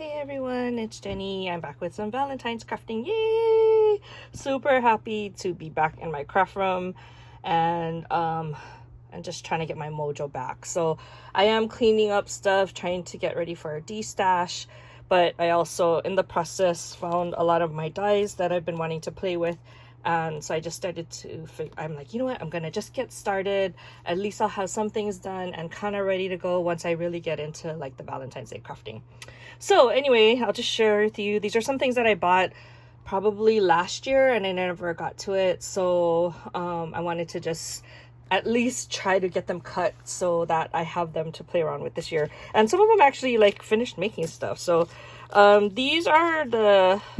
Hey everyone, it's Jenny. I'm back with some Valentine's crafting. Yay! Super happy to be back in my craft room and just trying to get my mojo back. So I am cleaning up stuff, trying to get ready for a de-stash, but I also in the process found a lot of my dies that I've been wanting to play with. And so I just started to I'm like, you know what, I'm gonna just get started. At least I'll have some things done and kind of ready to go once I really get into like the Valentine's Day crafting. So anyway, I'll just share with you. These are some things that I bought probably last year and I never got to it. So I wanted to just at least try to get them cut so that I have them to play around with this year. And some of them actually like finished making stuff. So these are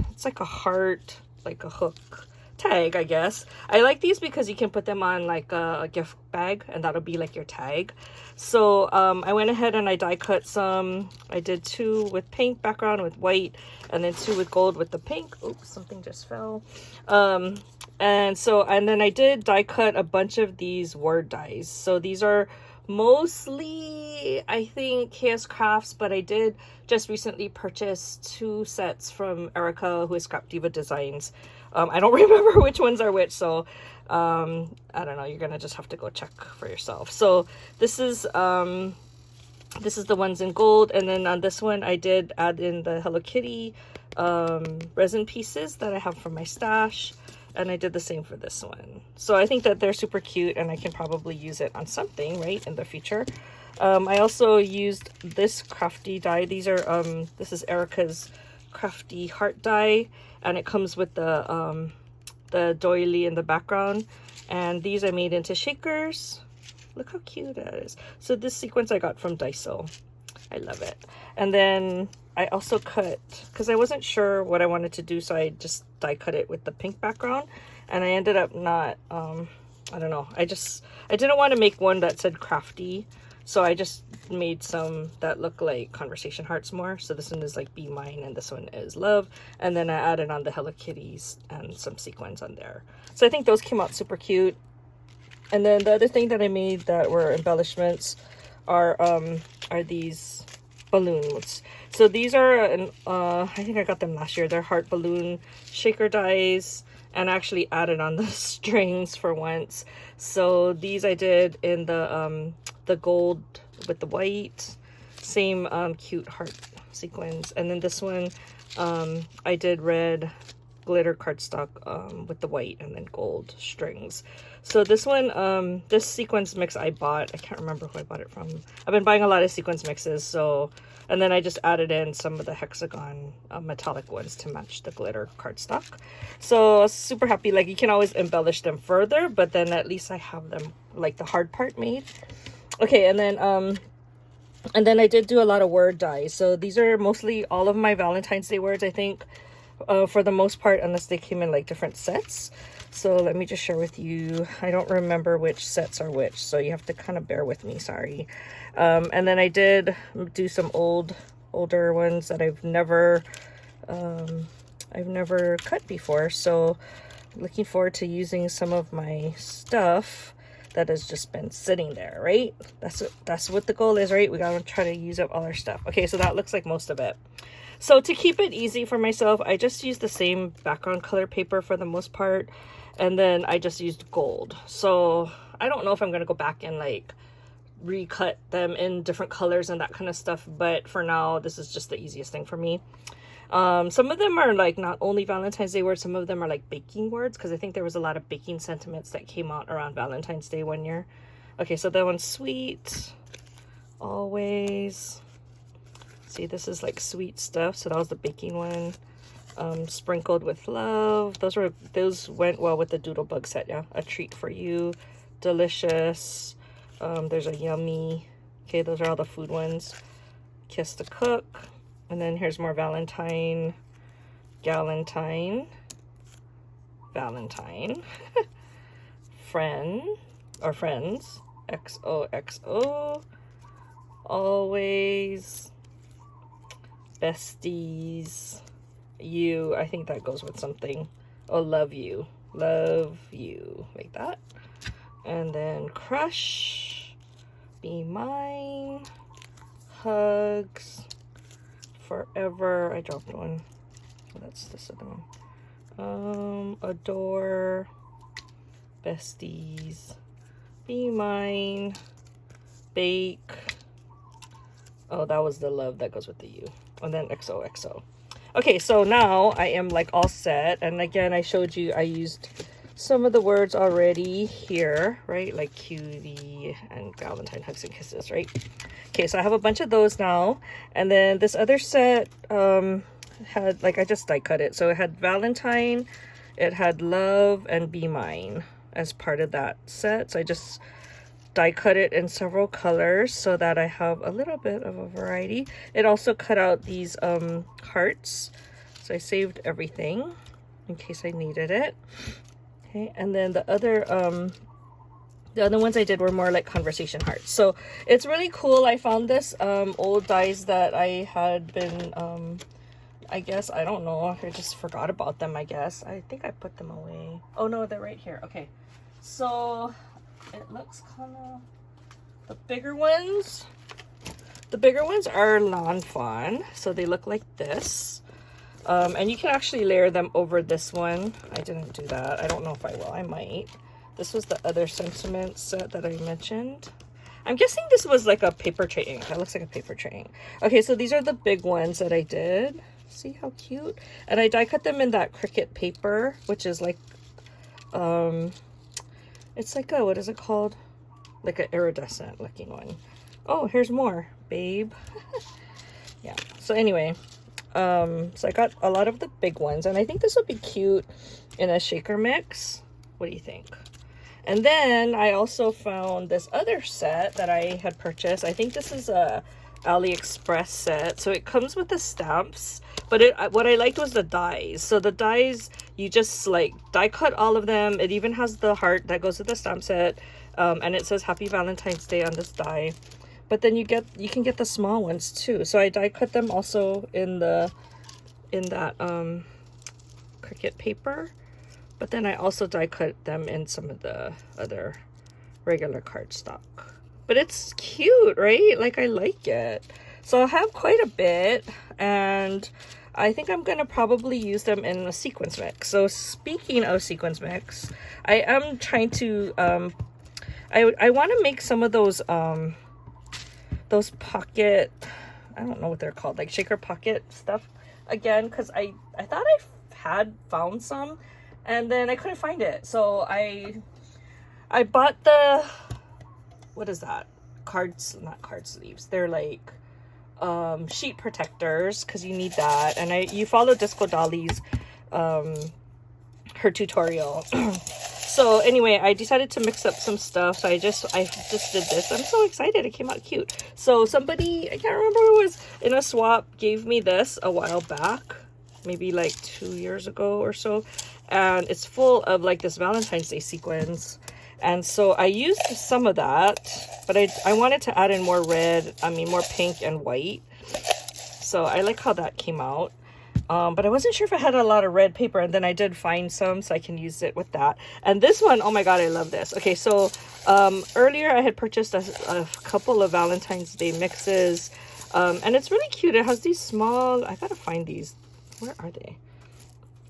it's like a heart, like a hook tag, I guess. I like these because you can put them on like a gift bag and that'll be like your tag. So I went ahead and I die cut some. I did 2 with pink background with white and then 2 with gold with the pink. Oops, something just fell. And then I did die cut a bunch of these word dies. So these are mostly, I think, Chaos Crafts, but I did just recently purchase 2 sets from Erica, who is Scrap Diva Designs. I don't remember which ones are which, so I don't know. You're gonna just have to go check for yourself. So this is the ones in gold, and then on this one I did add in the Hello Kitty resin pieces that I have from my stash, and I did the same for this one. So I think that they're super cute, and I can probably use it on something right in the future. I also used this crafty die. These are this is Erica's crafty heart die, and it comes with the doily in the background, and these I made into shakers. Look how cute that is. So this sequence I got from Daiso. I love it. And then I also cut, because I wasn't sure what I wanted to do, so I just die cut it with the pink background, and I ended up not I don't know, I didn't want to make one that said crafty, so I just made some that look like conversation hearts more. So this one is like be mine and this one is love, and then I added on the Hello Kitties and some sequins on there. So I think those came out super cute. And then the other thing that I made that were embellishments are these balloons. So these are I think I got them last year. They're heart balloon shaker dies, and I actually added on the strings for once. So these I did in the gold with the white, same cute heart sequins. And then this one I did red glitter cardstock with the white and then gold strings. So this one, this sequence mix I bought, I can't remember who I bought it from. I've been buying a lot of sequence mixes, so, and then I just added in some of the hexagon metallic ones to match the glitter cardstock. So super happy. Like, you can always embellish them further, but then at least I have them, like, the hard part made. Okay, and then I did do a lot of word dies. So these are mostly all of my Valentine's Day words, I think, for the most part, unless they came in like different sets. So let me just share with you. I don't remember which sets are which, so you have to kind of bear with me, sorry. And then I did do some older ones that I've never cut before. So I'm looking forward to using some of my stuff that has just been sitting there, right? That's what the goal is, right? We gotta try to use up all our stuff. Okay, so that looks like most of it. So to keep it easy for myself, I just used the same background color paper for the most part, and then I just used gold. So I don't know if I'm gonna go back and like recut them in different colors and that kind of stuff, but for now this is just the easiest thing for me. Some of them are like not only Valentine's Day words, some of them are like baking words, because I think there was a lot of baking sentiments that came out around Valentine's Day one year. Okay, so that one's sweet, always. See, this is like sweet stuff, so that was the baking one. Sprinkled with love, those went well with the Doodlebug set. Yeah, a treat for you, delicious. There's a yummy. Okay, those are all the food ones. Kiss the cook. And then here's more Valentine, Galentine, Valentine, friend, or friends, XOXO, always, besties, you, I think that goes with something. Oh, love you, like that. And then crush, be mine, hugs, forever. I dropped one. Oh, that's this other one. Adore, Besties, Be Mine, Bake. Oh, that was the love that goes with the U. And then XOXO. Okay, so now I am like all set. And again, I showed you I used some of the words already here, right? Like cutie and Valentine, hugs and kisses, right? Okay, so I have a bunch of those now. And then this other set had, like, I just die cut it. So it had Valentine, it had love, and Be Mine as part of that set. So I just die cut it in several colors so that I have a little bit of a variety. It also cut out these hearts. So I saved everything in case I needed it. Okay, and then the other ones I did were more like conversation hearts. So it's really cool. I found this old dies that I had been I guess, I don't know, I just forgot about them, I guess. I think I put them away. Oh no, they're right here. Okay, so it looks kind of, the bigger ones are non-fawn, so they look like this. And you can actually layer them over this one. I didn't do that. I don't know if I will. I might. This was the other sentiment set that I mentioned. I'm guessing this was like a paper tray ink. That looks like a paper tray ink. Okay, so these are the big ones that I did. See how cute? And I die cut them in that Cricut paper, which is like, it's like a, what is it called? Like an iridescent looking one. Oh, here's more, babe. Yeah, so anyway, so I got a lot of the big ones, and I think this would be cute in a shaker mix. What do you think? And then I also found this other set that I had purchased. I think this is a AliExpress set. So it comes with the stamps, but what I liked was the dies. So the dies, you just like die cut all of them. It even has the heart that goes with the stamp set, and it says Happy Valentine's Day on this die. But then you can get the small ones too. So I die cut them also in that Cricut paper. But then I also die cut them in some of the other regular cardstock. But it's cute, right? Like, I like it. So I have quite a bit, and I think I'm gonna probably use them in a sequence mix. So speaking of sequence mix, I am trying to I want to make some of those pocket, I don't know what they're called, like shaker pocket stuff again, because I thought I had found some, and then I couldn't find it. So I bought the, what is that? Not card sleeves. They're like sheet protectors, because you need that. And you follow Disco Dolly's her tutorial. So anyway, I decided to mix up some stuff. So I just did this. I'm so excited. It came out cute. So somebody, I can't remember who it was, in a swap gave me this a while back, maybe like 2 years ago or so. And it's full of like this Valentine's Day sequins. And so I used some of that, but I wanted to add in more more pink and white. So I like how that came out. But I wasn't sure if I had a lot of red paper, and then I did find some, so I can use it with that. And this one, oh my god, I love this. Okay, so earlier I had purchased a couple of Valentine's Day mixes, and it's really cute. It has these small, I gotta find these. Where are they?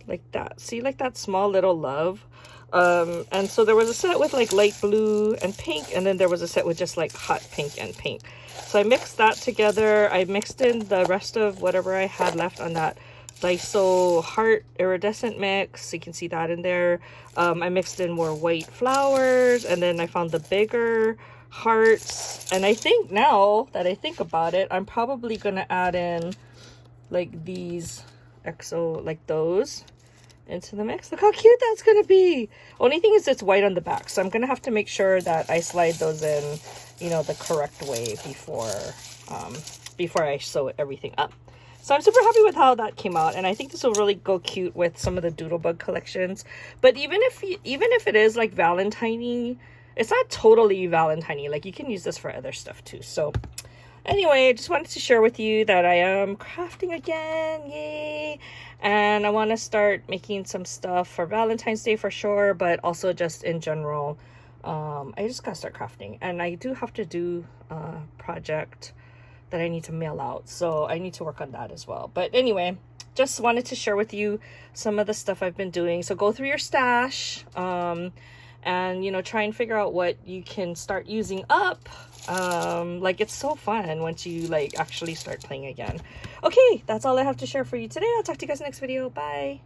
Like that. See, like that small little love. And so there was a set with like light blue and pink, and then there was a set with just like hot pink and pink. So I mixed that together. I mixed in the rest of whatever I had left on that Daiso heart iridescent mix. So you can see that in there. I mixed in more white flowers, and then I found the bigger hearts. And I think, now that I think about it, I'm probably gonna add in like these XO, like those, into the mix. Look how cute that's gonna be. Only thing is it's white on the back, so I'm gonna have to make sure that I slide those in, you know, the correct way before I sew everything up. So I'm super happy with how that came out, and I think this will really go cute with some of the Doodlebug collections. But even if it is like Valentine-y, it's not totally Valentine-y. Like, you can use this for other stuff too. So anyway, I just wanted to share with you that I am crafting again, yay! And I want to start making some stuff for Valentine's Day for sure, but also just in general. I just gotta start crafting, and I do have to do a project that I need to mail out. So I need to work on that as well. But anyway, just wanted to share with you some of the stuff I've been doing. So go through your stash, and you know, try and figure out what you can start using up. Like, it's so fun once you like actually start playing again. Okay, that's all I have to share for you today. I'll talk to you guys next video. Bye.